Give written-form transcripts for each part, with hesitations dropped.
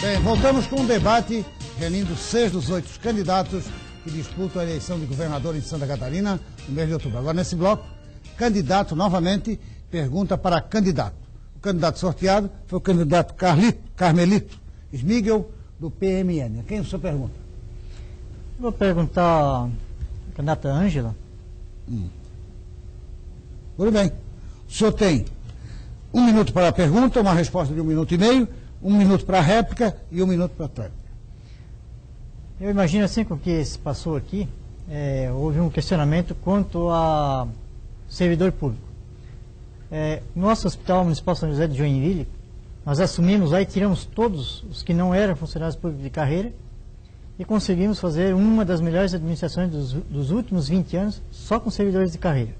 Bem, voltamos com um debate reunindo 6 dos 8 candidatos que disputam a eleição de governador em Santa Catarina no mês de outubro. Agora, nesse bloco, candidato novamente pergunta para candidato. O candidato sorteado foi o candidato Carmelito Smigel, do PMN. A quem o senhor pergunta? Vou perguntar à candidata Ângela. Muito bem. O senhor tem 1 minuto para a pergunta, uma resposta de 1 minuto e meio, 1 minuto para a réplica e 1 minuto para a tréplica. Eu imagino assim com o que se passou aqui, houve um questionamento quanto a servidor público. Nosso Hospital Municipal São José de Joinville, nós assumimos lá e tiramos todos os que não eram funcionários públicos de carreira e conseguimos fazer uma das melhores administrações dos últimos 20 anos só com servidores de carreira.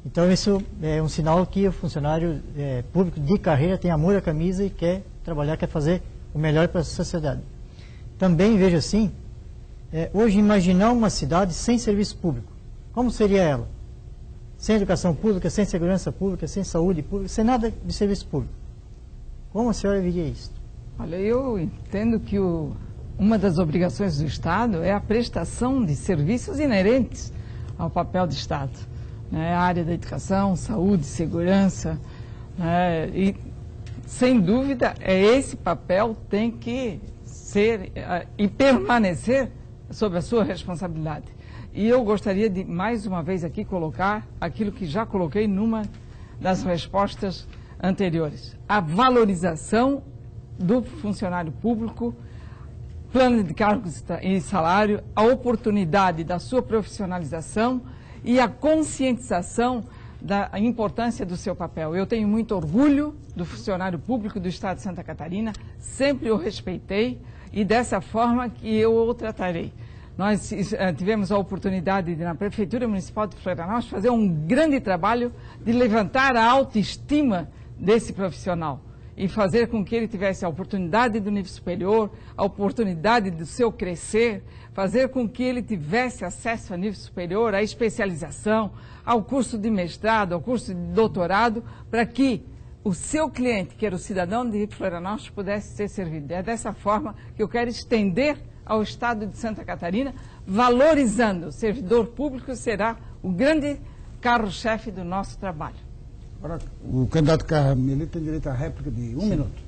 Então isso é um sinal que o funcionário público de carreira tem amor à camisa e quer trabalhar, quer fazer o melhor para a sociedade. Também vejo assim, hoje imaginar uma cidade sem serviço público, como seria ela? Sem educação pública, sem segurança pública, sem saúde pública, sem nada de serviço público. Como a senhora veria isso? Olha, eu entendo que uma das obrigações do Estado é a prestação de serviços inerentes ao papel do Estado. A área da educação, saúde, segurança, e sem dúvida esse papel tem que ser e permanecer sob a sua responsabilidade. E eu gostaria de mais uma vez aqui colocar aquilo que já coloquei numa das respostas anteriores. A valorização do funcionário público, plano de cargos e salário, a oportunidade da sua profissionalização e a conscientização da importância do seu papel. Eu tenho muito orgulho do funcionário público do Estado de Santa Catarina, sempre o respeitei e dessa forma que eu o tratarei. Nós tivemos a oportunidade de, na Prefeitura Municipal de Florianópolis, fazer um grande trabalho de levantar a autoestima desse profissional e fazer com que ele tivesse a oportunidade do nível superior, a oportunidade do seu crescer, fazer com que ele tivesse acesso a nível superior, à especialização, ao curso de mestrado, ao curso de doutorado, para que o seu cliente, que era o cidadão de Florianópolis, pudesse ser servido. É dessa forma que eu quero estender ao Estado de Santa Catarina, valorizando o servidor público, será o grande carro-chefe do nosso trabalho. Agora, o candidato Carmelito tem direito à réplica de 1 minuto.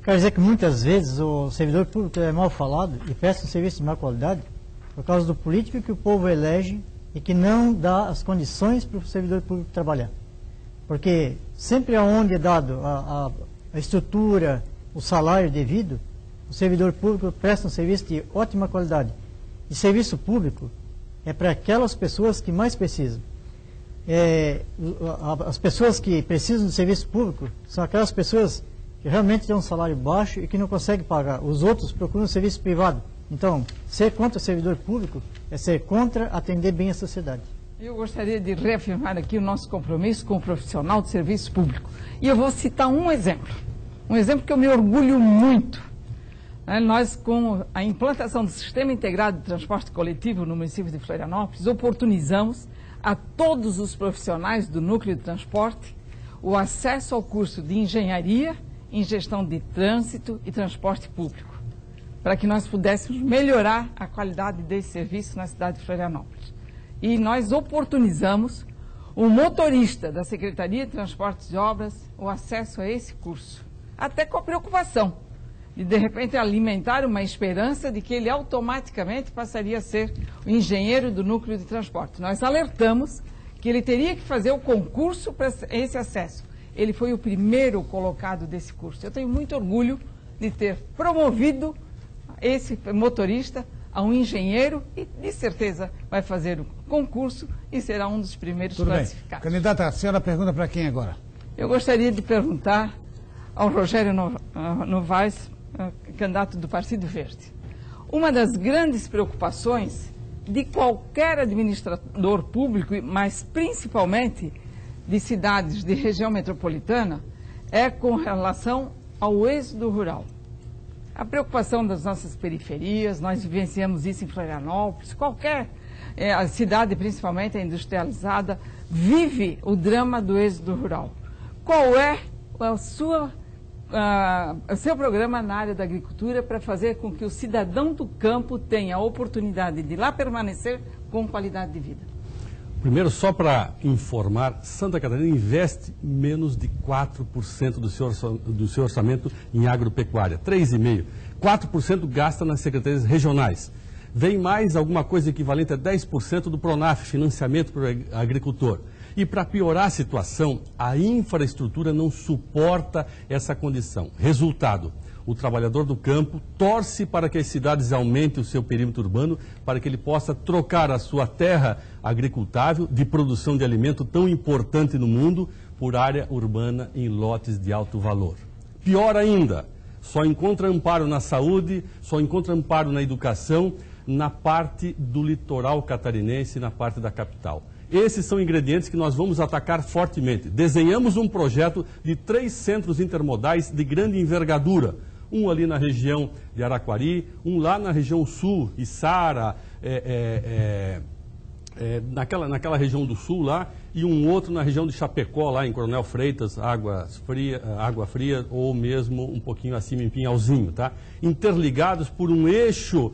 Quero dizer que muitas vezes o servidor público é mal falado e presta um serviço de má qualidade por causa do político que o povo elege e que não dá as condições para o servidor público trabalhar. Porque sempre onde é dado a estrutura, o salário devido, o servidor público presta um serviço de ótima qualidade. E serviço público é para aquelas pessoas que mais precisam. As pessoas que precisam de serviço público são aquelas pessoas que realmente têm um salário baixo e que não conseguem pagar. Os outros procuram um serviço privado. Então, ser contra o servidor público é ser contra atender bem a sociedade. Eu gostaria de reafirmar aqui o nosso compromisso com o profissional de serviço público. E eu vou citar um exemplo que eu me orgulho muito. Nós, com a implantação do Sistema Integrado de Transporte Coletivo no município de Florianópolis, oportunizamos a todos os profissionais do núcleo de transporte o acesso ao curso de engenharia em gestão de trânsito e transporte público, para que nós pudéssemos melhorar a qualidade desse serviço na cidade de Florianópolis. E nós oportunizamos o motorista da Secretaria de Transportes e Obras o acesso a esse curso, até com a preocupação de repente alimentar uma esperança de que ele automaticamente passaria a ser o engenheiro do núcleo de transporte. Nós alertamos que ele teria que fazer o concurso para esse acesso. Ele foi o primeiro colocado desse curso. Eu tenho muito orgulho de ter promovido esse motorista a um engenheiro e, de certeza, vai fazer o concurso e será um dos primeiros classificados. Candidata, a senhora pergunta para quem agora? Eu gostaria de perguntar ao Rogério Novaes, candidato do Partido Verde. Uma das grandes preocupações de qualquer administrador público, mas principalmente de cidades de região metropolitana, é com relação ao êxodo rural. A preocupação das nossas periferias, nós vivenciamos isso em Florianópolis, qualquer cidade, principalmente a industrializada, vive o drama do êxodo rural. Qual é a sua o seu programa na área da agricultura para fazer com que o cidadão do campo tenha a oportunidade de lá permanecer com qualidade de vida? Primeiro, só para informar, Santa Catarina investe menos de 4% do seu orçamento em agropecuária, 3,5%. 4% gasta nas secretarias regionais. Vem mais alguma coisa equivalente a 10% do PRONAF, financiamento para o agricultor. E para piorar a situação, a infraestrutura não suporta essa condição. Resultado, o trabalhador do campo torce para que as cidades aumentem o seu perímetro urbano, para que ele possa trocar a sua terra agricultável de produção de alimento tão importante no mundo por área urbana em lotes de alto valor. Pior ainda, só encontra amparo na saúde, só encontra amparo na educação, na parte do litoral catarinense, na parte da capital. Esses são ingredientes que nós vamos atacar fortemente. Desenhamos um projeto de 3 centros intermodais de grande envergadura. Um ali na região de Araquari, um lá na região sul, Içara, naquela região do sul lá, e um outro na região de Chapecó, lá em Coronel Freitas, Água Fria, ou mesmo um pouquinho acima em Pinhalzinho, tá? Interligados por um eixo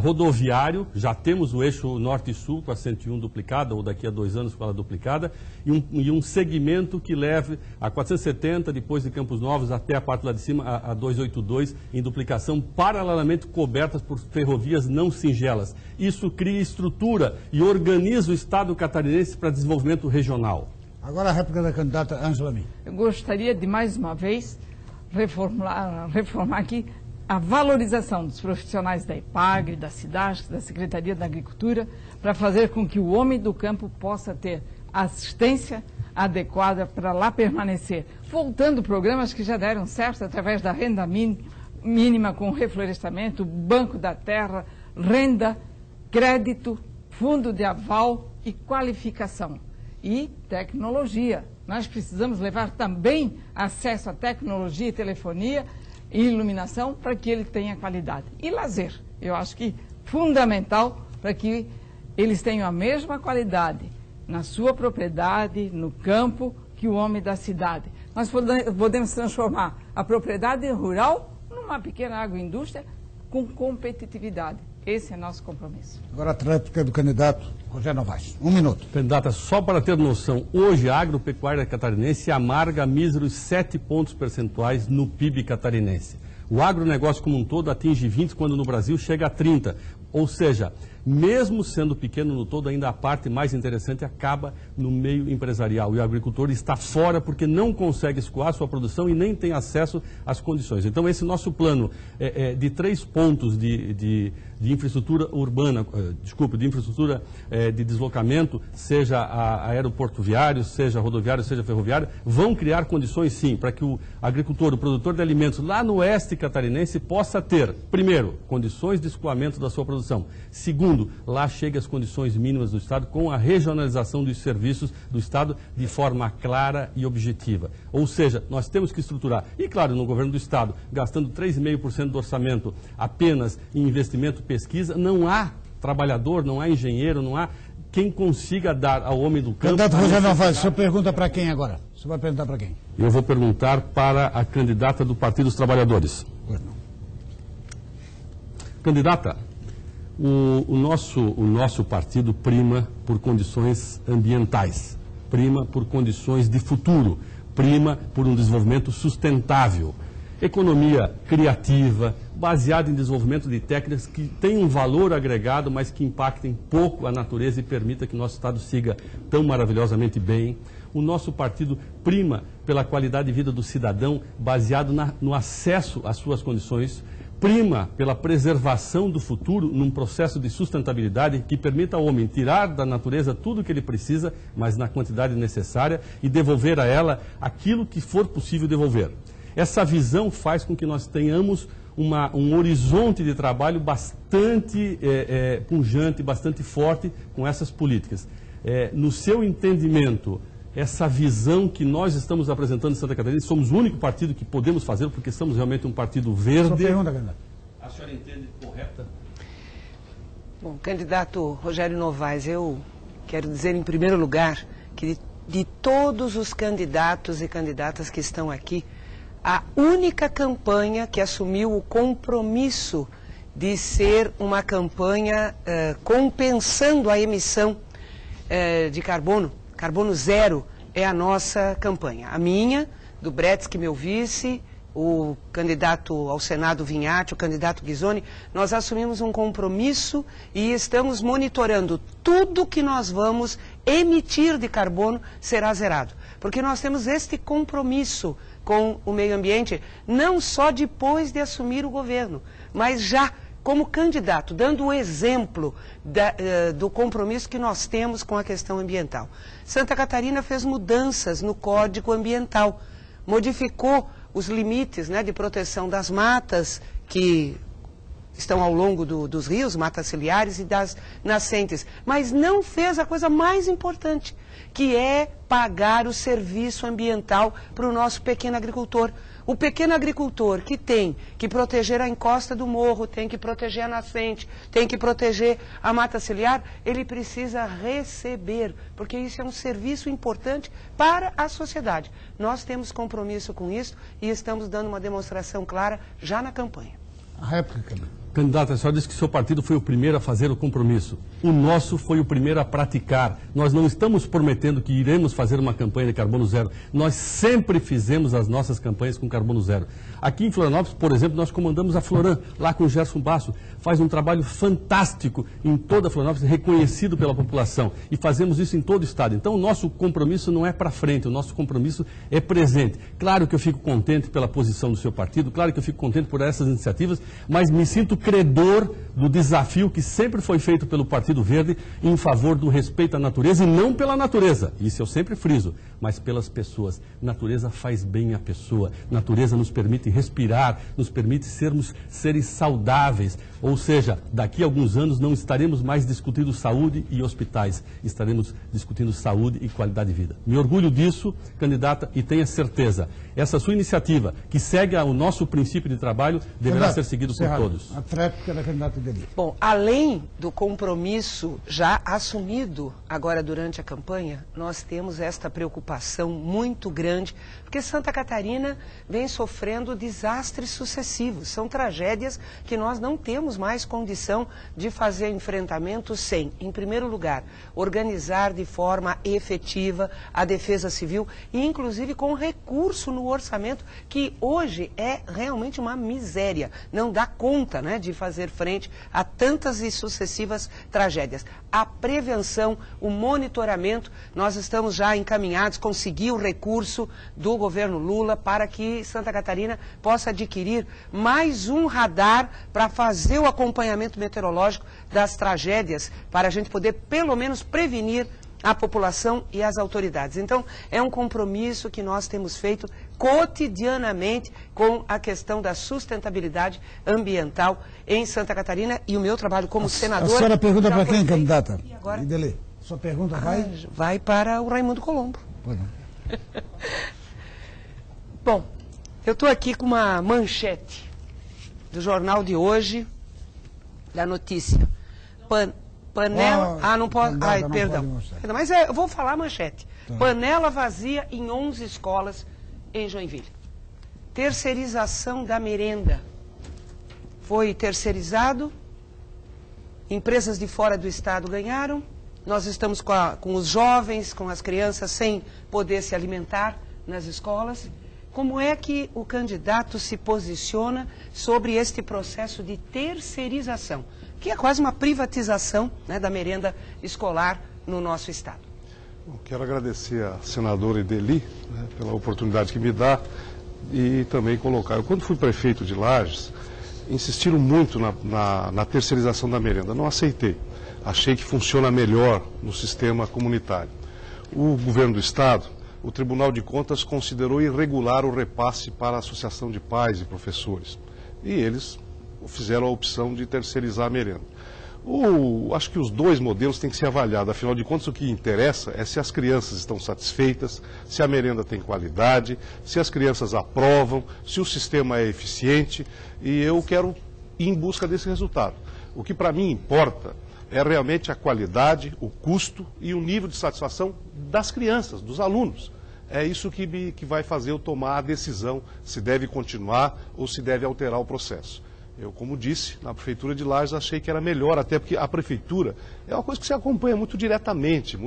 rodoviário, já temos o eixo norte e sul com a 101 duplicada, ou daqui a 2 anos com ela duplicada, e um segmento que leve a 470, depois de Campos Novos, até a parte lá de cima, a 282, em duplicação, paralelamente cobertas por ferrovias não singelas. Isso cria estrutura e organiza o Estado catarinense para desenvolvimento regional. Agora a réplica da candidata Ângela Min. Eu gostaria de, mais uma vez, reformar aqui a valorização dos profissionais da IPAGRE, da SIDASC, da Secretaria da Agricultura, para fazer com que o homem do campo possa ter assistência adequada para lá permanecer. Voltando programas que já deram certo através da renda mínima com reflorestamento, banco da terra, renda, crédito, fundo de aval e qualificação. E tecnologia. Nós precisamos levar também acesso à tecnologia e telefonia e iluminação para que ele tenha qualidade. E lazer, eu acho que fundamental para que eles tenham a mesma qualidade na sua propriedade, no campo, que o homem da cidade. Nós podemos transformar a propriedade rural numa pequena agroindústria com competitividade. Esse é nosso compromisso. Agora a réplica do candidato Rogério Novaes. 1 minuto. Candidata, só para ter noção, hoje a agropecuária catarinense amarga míseros 7 pontos percentuais no PIB catarinense. O agronegócio como um todo atinge 20, quando no Brasil chega a 30. Ou seja, mesmo sendo pequeno no todo, ainda a parte mais interessante acaba no meio empresarial. E o agricultor está fora porque não consegue escoar sua produção e nem tem acesso às condições. Então, esse nosso plano de 3 pontos de infraestrutura urbana, de infraestrutura de deslocamento, seja aeroportuário, seja rodoviário, seja ferroviário, vão criar condições, sim, para que o agricultor, o produtor de alimentos lá no oeste catarinense possa ter, primeiro, condições de escoamento da sua produção. Segundo, lá chega as condições mínimas do Estado com a regionalização dos serviços do Estado de forma clara e objetiva. Ou seja, nós temos que estruturar, e claro, no governo do Estado, gastando 3,5% do orçamento apenas em investimento e pesquisa, não há trabalhador, não há engenheiro, não há quem consiga dar ao homem do campo... Candidato Rogério Novaes, o senhor pergunta para quem agora? O senhor vai perguntar para quem? Eu vou perguntar para a candidata do Partido dos Trabalhadores. Candidata, o nosso partido prima por condições ambientais, prima por condições de futuro, prima por um desenvolvimento sustentável. Economia criativa, baseada em desenvolvimento de técnicas que têm um valor agregado, mas que impactem pouco a natureza e permita que nosso Estado siga tão maravilhosamente bem. O nosso partido prima pela qualidade de vida do cidadão, baseado no acesso às suas condições, prima pela preservação do futuro num processo de sustentabilidade que permita ao homem tirar da natureza tudo o que ele precisa, mas na quantidade necessária, e devolver a ela aquilo que for possível devolver. Essa visão faz com que nós tenhamos um horizonte de trabalho bastante pujante, bastante forte com essas políticas. No seu entendimento, essa visão que nós estamos apresentando em Santa Catarina, somos o único partido que podemos fazer, porque somos realmente um partido verde. Sua pergunta, candidato. A senhora entende correta? Bom, candidato Rogério Novaes, eu quero dizer em primeiro lugar que de todos os candidatos e candidatas que estão aqui, a única campanha que assumiu o compromisso de ser uma campanha compensando a emissão de carbono. Carbono zero é a nossa campanha. A minha, do Bretzky, meu vice, o candidato ao Senado Vinhati, o candidato Ghisoni, nós assumimos um compromisso e estamos monitorando tudo que nós vamos emitir de carbono será zerado. Porque nós temos este compromisso com o meio ambiente, não só depois de assumir o governo, mas já como candidato, dando o exemplo do compromisso que nós temos com a questão ambiental. Santa Catarina fez mudanças no Código Ambiental, modificou os limites, né, de proteção das matas que estão ao longo dos rios, matas ciliares e das nascentes, mas não fez a coisa mais importante, que é pagar o serviço ambiental para o nosso pequeno agricultor. O pequeno agricultor que tem que proteger a encosta do morro, tem que proteger a nascente, tem que proteger a mata ciliar, ele precisa receber, porque isso é um serviço importante para a sociedade. Nós temos compromisso com isso e estamos dando uma demonstração clara já na campanha. A réplica. Candidata, a senhora disse que o seu partido foi o primeiro a fazer o compromisso. O nosso foi o primeiro a praticar. Nós não estamos prometendo que iremos fazer uma campanha de carbono zero. Nós sempre fizemos as nossas campanhas com carbono zero. Aqui em Florianópolis, por exemplo, nós comandamos a Floran, lá com o Gerson Basso. Faz um trabalho fantástico em toda a Florianópolis, reconhecido pela população. E fazemos isso em todo o estado. Então, o nosso compromisso não é para frente, o nosso compromisso é presente. Claro que eu fico contente pela posição do seu partido, claro que eu fico contente por essas iniciativas, mas me sinto credor do desafio que sempre foi feito pelo Partido Verde em favor do respeito à natureza, e não pela natureza, isso eu sempre friso, mas pelas pessoas. Natureza faz bem à pessoa, natureza nos permite respirar, nos permite sermos seres saudáveis, ou seja, daqui a alguns anos não estaremos mais discutindo saúde e hospitais, estaremos discutindo saúde e qualidade de vida. Me orgulho disso, candidata, e tenha certeza, essa sua iniciativa, que segue o nosso princípio de trabalho, deverá ser seguido por todos. A tréplica da candidata dele. Bom, além do compromisso já assumido agora durante a campanha, nós temos esta preocupação muito grande, porque Santa Catarina vem sofrendo desastres sucessivos. São tragédias que nós não temos mais condição de fazer enfrentamento sem, em primeiro lugar, organizar de forma efetiva a defesa civil e, inclusive, com recurso no orçamento, que hoje é realmente uma miséria. Não dá conta, né, de fazer frente a tantas e sucessivas tragédias. A prevenção, o monitoramento, nós estamos já encaminhados, conseguir o recurso do governo Lula para que Santa Catarina possa adquirir mais um radar para fazer o acompanhamento meteorológico das tragédias, para a gente poder pelo menos prevenir a população e as autoridades. Então, é um compromisso que nós temos feito cotidianamente com a questão da sustentabilidade ambiental em Santa Catarina, e o meu trabalho como senador... A senhora pergunta para quem, candidata? E agora? Idele, sua pergunta vai? Vai para o Raimundo Colombo. Bom, eu estou aqui com uma manchete do jornal de hoje, da notícia. Panela... não pode... Ai, perdão. Mas eu vou falar a manchete. Tá. Panela vazia em 11 escolas em Joinville. Terceirização da merenda. Foi terceirizado, empresas de fora do estado ganharam, nós estamos com os jovens, com as crianças sem poder se alimentar nas escolas. Como é que o candidato se posiciona sobre este processo de terceirização, que é quase uma privatização, né, da merenda escolar no nosso estado? Bom, quero agradecer à senadora Ideli, né, pela oportunidade que me dá e também colocar. Eu, quando fui prefeito de Lages, insistiram muito na terceirização da merenda. Não aceitei. Achei que funciona melhor no sistema comunitário. O governo do estado, o Tribunal de Contas considerou irregular o repasse para a Associação de Pais e Professores. E eles fizeram a opção de terceirizar a merenda. Acho que os dois modelos têm que ser avaliados. Afinal de contas, o que interessa é se as crianças estão satisfeitas, se a merenda tem qualidade, se as crianças aprovam, se o sistema é eficiente. E eu quero ir em busca desse resultado. O que para mim importa é realmente a qualidade, o custo e o nível de satisfação das crianças, dos alunos. É isso que vai fazer eu tomar a decisão se deve continuar ou se deve alterar o processo. Eu, como disse, na Prefeitura de Lages achei que era melhor, até porque a Prefeitura é uma coisa que você acompanha muito diretamente,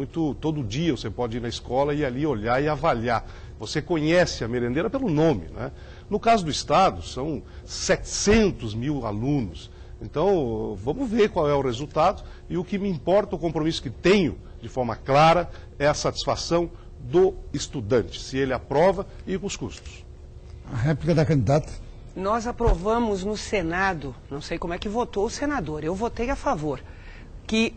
todo dia você pode ir na escola e ali olhar e avaliar. Você conhece a merendeira pelo nome, né? No caso do Estado, são 700 mil alunos. Então, vamos ver qual é o resultado e o que me importa, o compromisso que tenho, de forma clara, é a satisfação do estudante, se ele aprova e os custos. A réplica da candidata. Nós aprovamos no Senado, não sei como é que votou o senador, eu votei a favor, que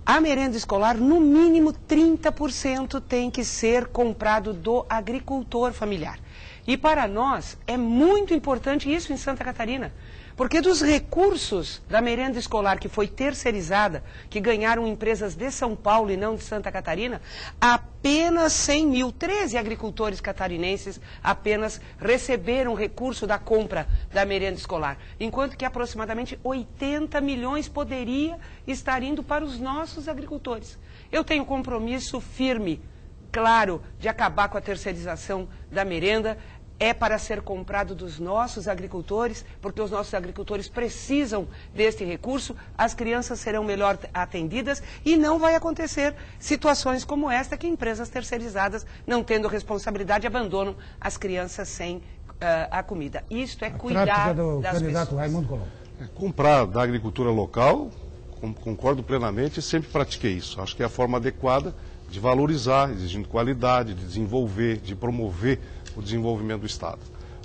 a merenda escolar, no mínimo 30% tem que ser comprado do agricultor familiar. E para nós é muito importante isso em Santa Catarina, porque dos recursos da merenda escolar que foi terceirizada, que ganharam empresas de São Paulo e não de Santa Catarina, apenas 100 mil, 13 agricultores catarinenses apenas receberam recurso da compra da merenda escolar, enquanto que aproximadamente 80 milhões poderia estar indo para os nossos agricultores. Eu tenho compromisso firme, claro, de acabar com a terceirização da merenda. É para ser comprado dos nossos agricultores, porque os nossos agricultores precisam deste recurso, as crianças serão melhor atendidas e não vai acontecer situações como esta, que empresas terceirizadas, não tendo responsabilidade, abandonam as crianças sem a comida. Isto é cuidar das pessoas. Raimundo Colombo. Comprar da agricultura local, concordo plenamente, sempre pratiquei isso. Acho que é a forma adequada de valorizar, exigindo qualidade, de desenvolver, de promover o desenvolvimento do Estado.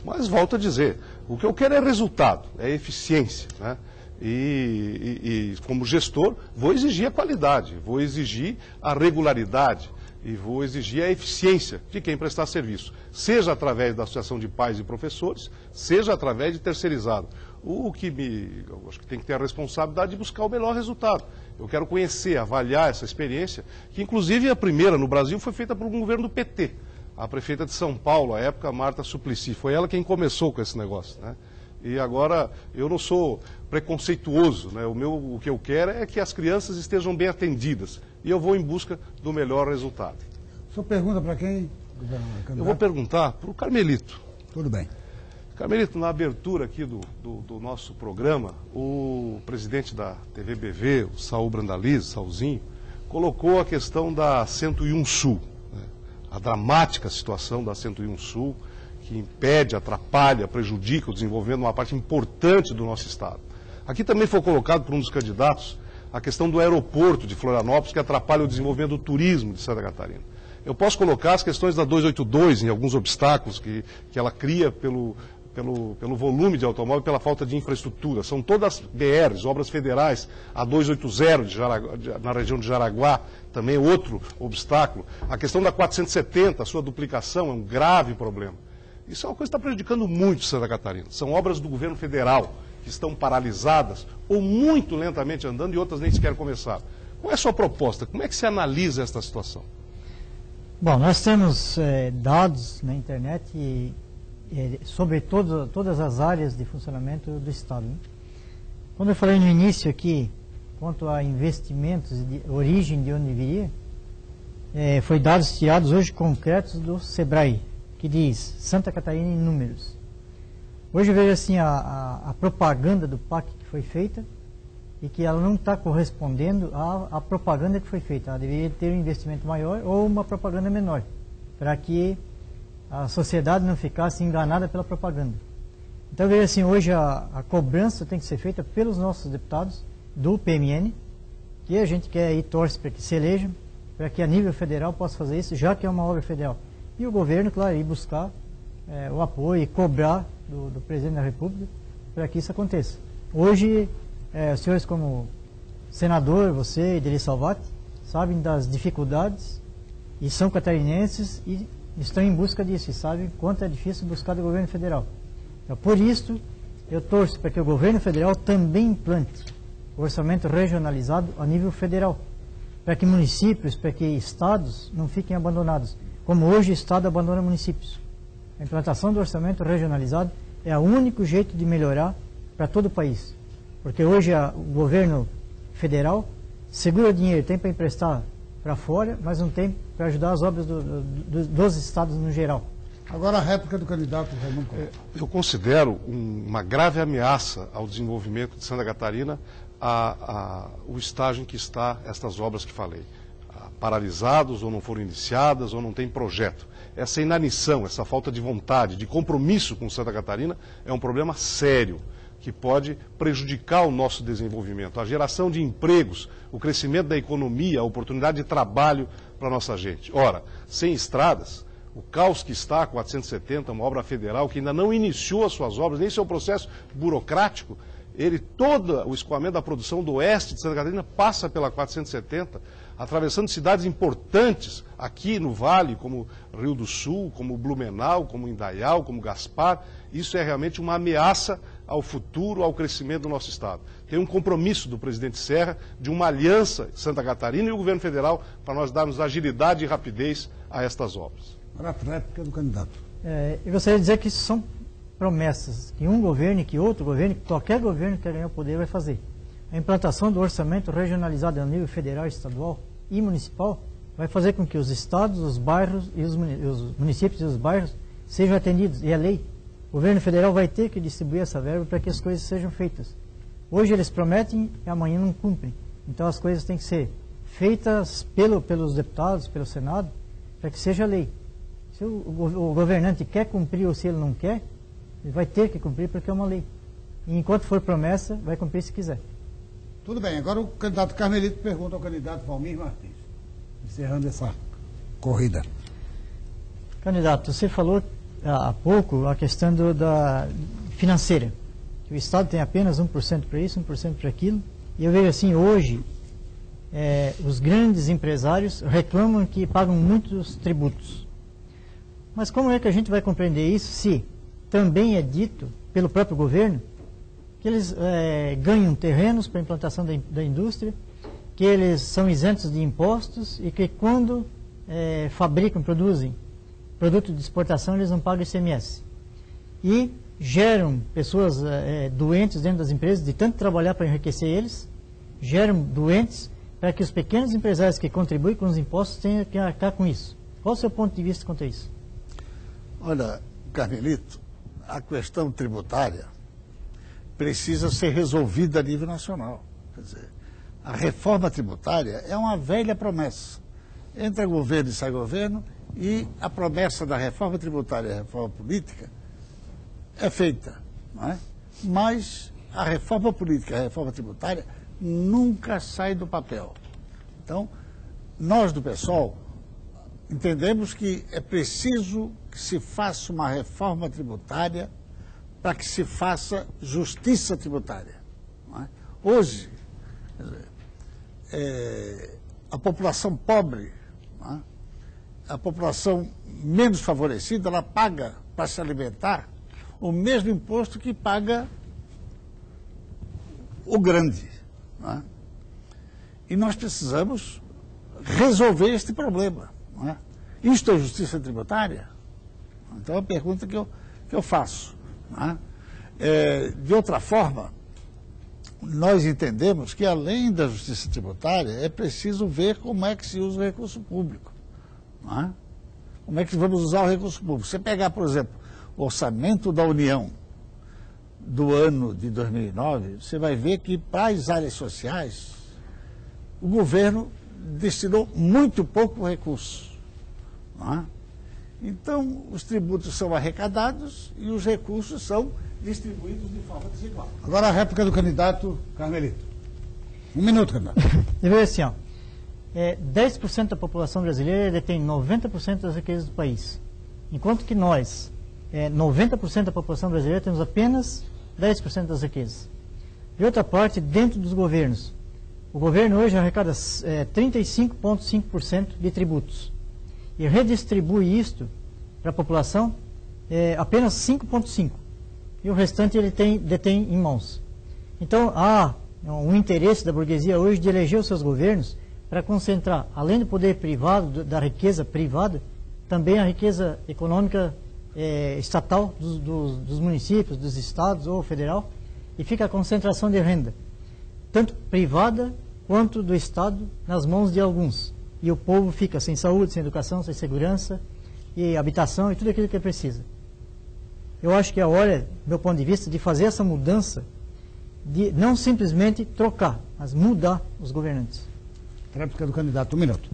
Mas, volto a dizer, o que eu quero é resultado, é eficiência, né? E como gestor, vou exigir a qualidade, vou exigir a regularidade e vou exigir a eficiência de quem prestar serviço, seja através da Associação de Pais e Professores, seja através de terceirizado. Eu acho que tem que ter a responsabilidade de buscar o melhor resultado. Eu quero conhecer, avaliar essa experiência, que inclusive a primeira no Brasil foi feita por um governo do PT. A prefeita de São Paulo, à época, Marta Suplicy, foi ela quem começou com esse negócio, né? E agora, eu não sou preconceituoso, né? O que eu quero é que as crianças estejam bem atendidas. E eu vou em busca do melhor resultado. O senhor pergunta para quem? Eu vou perguntar para o Carmelito. Tudo bem. Carmelito, na abertura aqui do nosso programa, o presidente da TVBV, o Saul Brandalize, Saulzinho, colocou a questão da 101 Sul, né? A dramática situação da 101 Sul, que impede, atrapalha, prejudica o desenvolvimento de uma parte importante do nosso Estado. Aqui também foi colocado por um dos candidatos a questão do aeroporto de Florianópolis, que atrapalha o desenvolvimento do turismo de Santa Catarina. Eu posso colocar as questões da 282 em alguns obstáculos que ela cria pelo volume de automóvel e pela falta de infraestrutura. São todas BRs, obras federais, a 280 na região de Jaraguá, também outro obstáculo. A questão da 470, a sua duplicação, é um grave problema. Isso é uma coisa que está prejudicando muito Santa Catarina. São obras do governo federal que estão paralisadas ou muito lentamente andando e outras nem sequer começaram. Qual é a sua proposta? Como é que se analisa esta situação? Bom, nós temos dados na internet sobre todas as áreas de funcionamento do Estado, né? Quando eu falei no início aqui, quanto a investimentos de origem de onde viria, foi dados tirados hoje concretos do SEBRAE, que diz Santa Catarina em números. Hoje eu vejo assim a propaganda do PAC que foi feita e que ela não está correspondendo à propaganda que foi feita. Ela deveria ter um investimento maior ou uma propaganda menor, para que a sociedade não ficasse enganada pela propaganda. Então eu vejo assim, hoje a cobrança tem que ser feita pelos nossos deputados do PMN, que a gente quer e torce para que se eleja, para que a nível federal possa fazer isso, já que é uma obra federal. E o governo, claro, ir buscar o apoio e cobrar do presidente da República para que isso aconteça. Hoje, os senhores como senador, você e Deli Salvati, sabem das dificuldades e são catarinenses e estão em busca disso e sabem quanto é difícil buscar do governo federal. Então, por isso, eu torço para que o governo federal também implante o orçamento regionalizado a nível federal, para que municípios, para que estados não fiquem abandonados, como hoje o estado abandona municípios. A implantação do orçamento regionalizado é o único jeito de melhorar para todo o país, porque hoje o governo federal segura dinheiro, tem para emprestar para fora, mas não tem para ajudar as obras dos estados no geral. Agora a réplica do candidato Raimundo Colombo. Eu considero uma grave ameaça ao desenvolvimento de Santa Catarina o estágio em que está estas obras que falei. Paralisados, ou não foram iniciadas, ou não tem projeto. Essa inanição, essa falta de vontade, de compromisso com Santa Catarina é um problema sério, que pode prejudicar o nosso desenvolvimento, a geração de empregos, o crescimento da economia, a oportunidade de trabalho para a nossa gente. Ora, sem estradas, o caos que está a 470, uma obra federal que ainda não iniciou as suas obras, nem seu processo burocrático, todo o escoamento da produção do oeste de Santa Catarina passa pela 470, atravessando cidades importantes aqui no Vale, como Rio do Sul, como Blumenau, como Indaial, como Gaspar. Isso é realmente uma ameaça ao futuro, ao crescimento do nosso Estado. Tem um compromisso do presidente Serra de uma aliança Santa Catarina e o governo federal para nós darmos agilidade e rapidez a estas obras. Para a réplica do candidato. Eu gostaria de dizer que isso são promessas que um governo, que outro governo, que qualquer governo que ganhar o poder vai fazer. A implantação do orçamento regionalizado a nível federal, estadual e municipal vai fazer com que os estados, os bairros e os municípios e os bairros sejam atendidos, e é lei. O governo federal vai ter que distribuir essa verba para que as coisas sejam feitas. Hoje eles prometem e amanhã não cumprem. Então as coisas têm que ser feitas pelos deputados, pelo Senado, para que seja lei. Se o governante quer cumprir ou se ele não quer, ele vai ter que cumprir porque é uma lei. E enquanto for promessa, vai cumprir se quiser. Tudo bem, agora o candidato Carmelito pergunta ao candidato Valmir Martins, encerrando essa corrida. Candidato, você falou há pouco a questão da financeira, que o Estado tem apenas 1% para isso, 1% para aquilo, e eu vejo assim, hoje, os grandes empresários reclamam que pagam muitos tributos. Mas como é que a gente vai compreender isso se também é dito pelo próprio governo que eles ganham terrenos para a implantação da indústria, que eles são isentos de impostos e que quando fabricam, produzem produto de exportação, eles não pagam ICMS. E geram pessoas doentes dentro das empresas, de tanto trabalhar para enriquecer eles, geram doentes para que os pequenos empresários que contribuem com os impostos tenham que arcar com isso. Qual o seu ponto de vista quanto a isso? Olha, Carmelito, a questão tributária precisa ser resolvida a nível nacional. Quer dizer, a reforma tributária é uma velha promessa. Entra governo e sai governo, e a promessa da reforma tributária e a reforma política é feita, não é? Mas a reforma política e a reforma tributária nunca sai do papel. Então, nós do PSOL entendemos que é preciso que se faça uma reforma tributária para que se faça justiça tributária. Não é? Hoje, quer dizer, a população pobre, não é? A população menos favorecida, ela paga para se alimentar o mesmo imposto que paga o grande. Não é? E nós precisamos resolver este problema. Não é? Isto é justiça tributária? Então é a pergunta que eu faço. Não é? De outra forma, nós entendemos que além da justiça tributária é preciso ver como é que se usa o recurso público. Não é? Como é que vamos usar o recurso público? Você pegar, por exemplo, o orçamento da União do ano de 2009, você vai ver que para as áreas sociais o governo destinou muito pouco recurso. Não é? Então, os tributos são arrecadados e os recursos são distribuídos de forma desigual. Agora a réplica do candidato Carmelito. 1 minuto, candidato. Eu vejo assim, 10% da população brasileira detém 90% das riquezas do país. Enquanto que nós, 90% da população brasileira, temos apenas 10% das riquezas. De outra parte, dentro dos governos, o governo hoje arrecada 35,5% de tributos e redistribui isto para a população apenas 5,5%. E o restante ele detém em mãos. Então, há um interesse da burguesia hoje de eleger os seus governos para concentrar, além do poder privado, da riqueza privada, também a riqueza econômica estatal dos municípios, dos estados ou federal, e fica a concentração de renda, tanto privada quanto do Estado, nas mãos de alguns. e o povo fica sem saúde, sem educação, sem segurança, e habitação e tudo aquilo que precisa. Eu acho que é a hora, do meu ponto de vista, de fazer essa mudança, de não simplesmente trocar, mas mudar os governantes. Réplica do candidato, 1 minuto.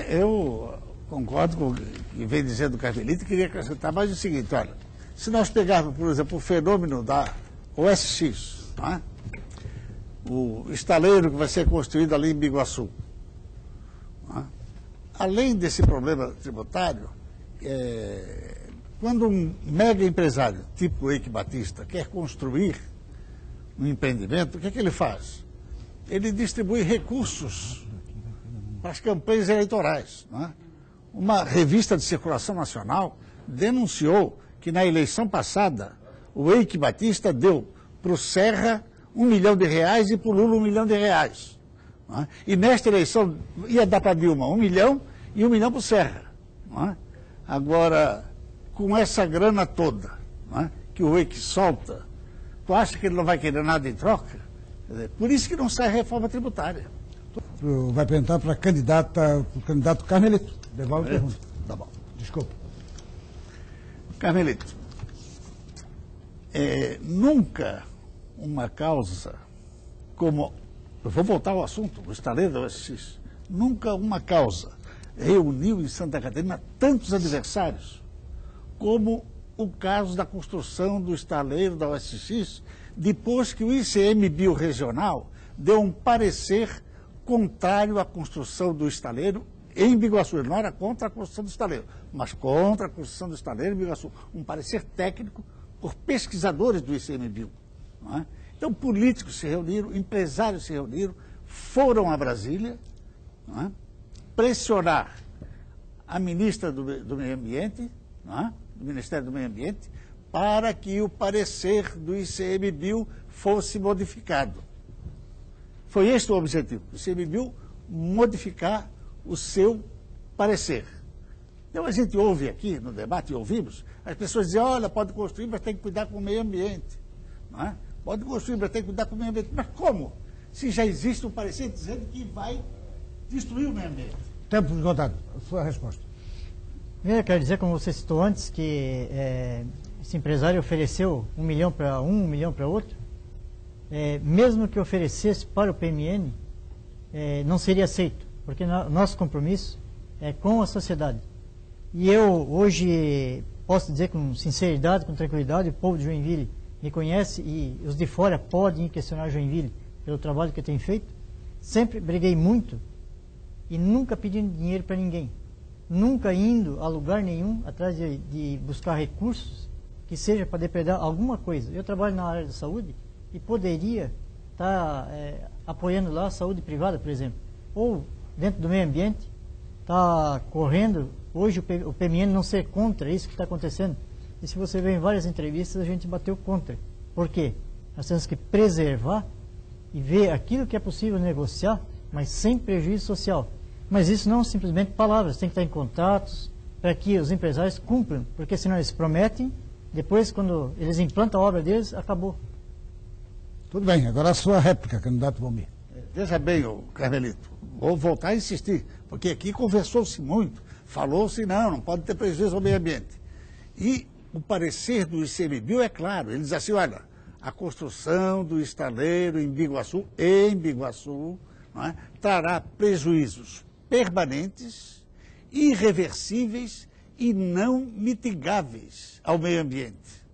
Eu concordo com o que vem dizendo o Carmelito e queria acrescentar mais o seguinte, olha, se nós pegarmos, por exemplo, o fenômeno da OSX, não é? O estaleiro que vai ser construído ali em Biguaçu, não é? Além desse problema tributário, quando um mega empresário, tipo o Eike Batista, quer construir um empreendimento, o que é que ele faz? Ele distribui recursos para as campanhas eleitorais. Não é? Uma revista de circulação nacional denunciou que na eleição passada o Eike Batista deu para o Serra R$1 milhão e para o Lula R$1 milhão. Não é? E nesta eleição ia dar para Dilma 1 milhão e 1 milhão para o Serra. Não é? Agora, com essa grana toda, não é? Que o Eike solta, tu acha que ele não vai querer nada em troca? Por isso que não sai reforma tributária. Vai perguntar para o candidato Carmelito. Devolve a pergunta. Tá bom. Desculpa. Carmelito, nunca uma causa como... Eu vou voltar ao assunto, o estaleiro da OSX. Nunca uma causa reuniu em Santa Catarina tantos adversários como o caso da construção do estaleiro da OSX, depois que o ICMBio regional deu um parecer contrário à construção do estaleiro em Biguaçu. Ele não era contra a construção do estaleiro, mas contra a construção do estaleiro em Biguaçu. Um parecer técnico por pesquisadores do ICMBio. Não é? Então, políticos se reuniram, empresários se reuniram, foram a Brasília, não é? Pressionar a ministra do Meio Ambiente, não é? Do Ministério do Meio Ambiente, para que o parecer do ICMBio fosse modificado. Foi este o objetivo, o ICMBio modificar o seu parecer. Então a gente ouve aqui no debate, ouvimos, as pessoas dizem, olha, pode construir, mas tem que cuidar com o meio ambiente. Não é? Pode construir, mas tem que cuidar com o meio ambiente. Mas como? Se já existe um parecer dizendo que vai destruir o meio ambiente. Tempo esgotado. A sua resposta. Eu quero dizer, como você citou antes, que esse empresário ofereceu 1 milhão para um, 1 milhão para outro. Mesmo que oferecesse para o PMN, não seria aceito, porque nosso compromisso é com a sociedade. E eu hoje posso dizer com sinceridade, com tranquilidade, o povo de Joinville me conhece e os de fora podem questionar Joinville pelo trabalho que eu tenho feito. Sempre briguei muito e nunca pedindo dinheiro para ninguém. Nunca indo a lugar nenhum atrás de buscar recursos que seja para depredar alguma coisa. Eu trabalho na área da saúde e poderia estar apoiando lá a saúde privada, por exemplo. Ou dentro do meio ambiente, está correndo, hoje o PMN não ser contra isso que está acontecendo. E se você vê em várias entrevistas, a gente bateu contra. Por quê? Nós temos que preservar e ver aquilo que é possível negociar, mas sem prejuízo social. Mas isso não simplesmente palavras, tem que estar em contatos para que os empresários cumpram, porque senão eles prometem, depois quando eles implantam a obra deles, acabou. Tudo bem, agora a sua réplica, candidato Valmir. Veja bem, Carmelito, vou voltar a insistir, porque aqui conversou-se muito, falou-se, não pode ter prejuízo ao meio ambiente. E o parecer do ICMBio é claro, ele diz assim, olha, a construção do estaleiro em Biguaçu, não é, trará prejuízos permanentes, irreversíveis e não mitigáveis ao meio ambiente.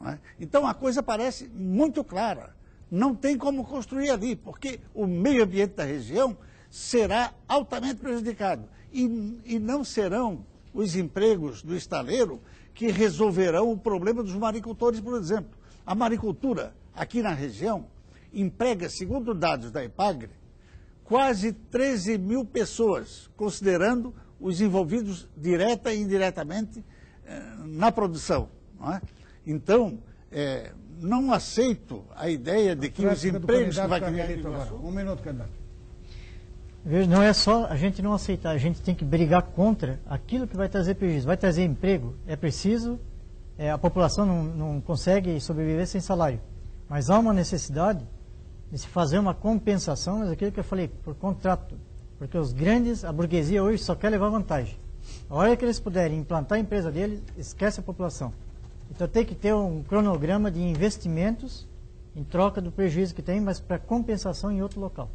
Não é? Então a coisa parece muito clara. Não tem como construir ali, porque o meio ambiente da região será altamente prejudicado. E não serão os empregos do estaleiro que resolverão o problema dos maricultores, por exemplo. A maricultura aqui na região emprega, segundo dados da Epagre, quase 13 mil pessoas, considerando os envolvidos direta e indiretamente na produção. Não é? Então, não aceito a ideia de que os empregos que vai criar... Um minuto, candidato. Não é só a gente não aceitar, a gente tem que brigar contra aquilo que vai trazer prejuízo. Vai trazer emprego, é preciso, a população não consegue sobreviver sem salário. Mas há uma necessidade de se fazer uma compensação, mas aquilo que eu falei, por contrato. Porque os grandes, a burguesia hoje só quer levar vantagem. A hora que eles puderem implantar a empresa deles, esquece a população. Então tem que ter um cronograma de investimentos em troca do prejuízo que tem, mas para compensação em outro local.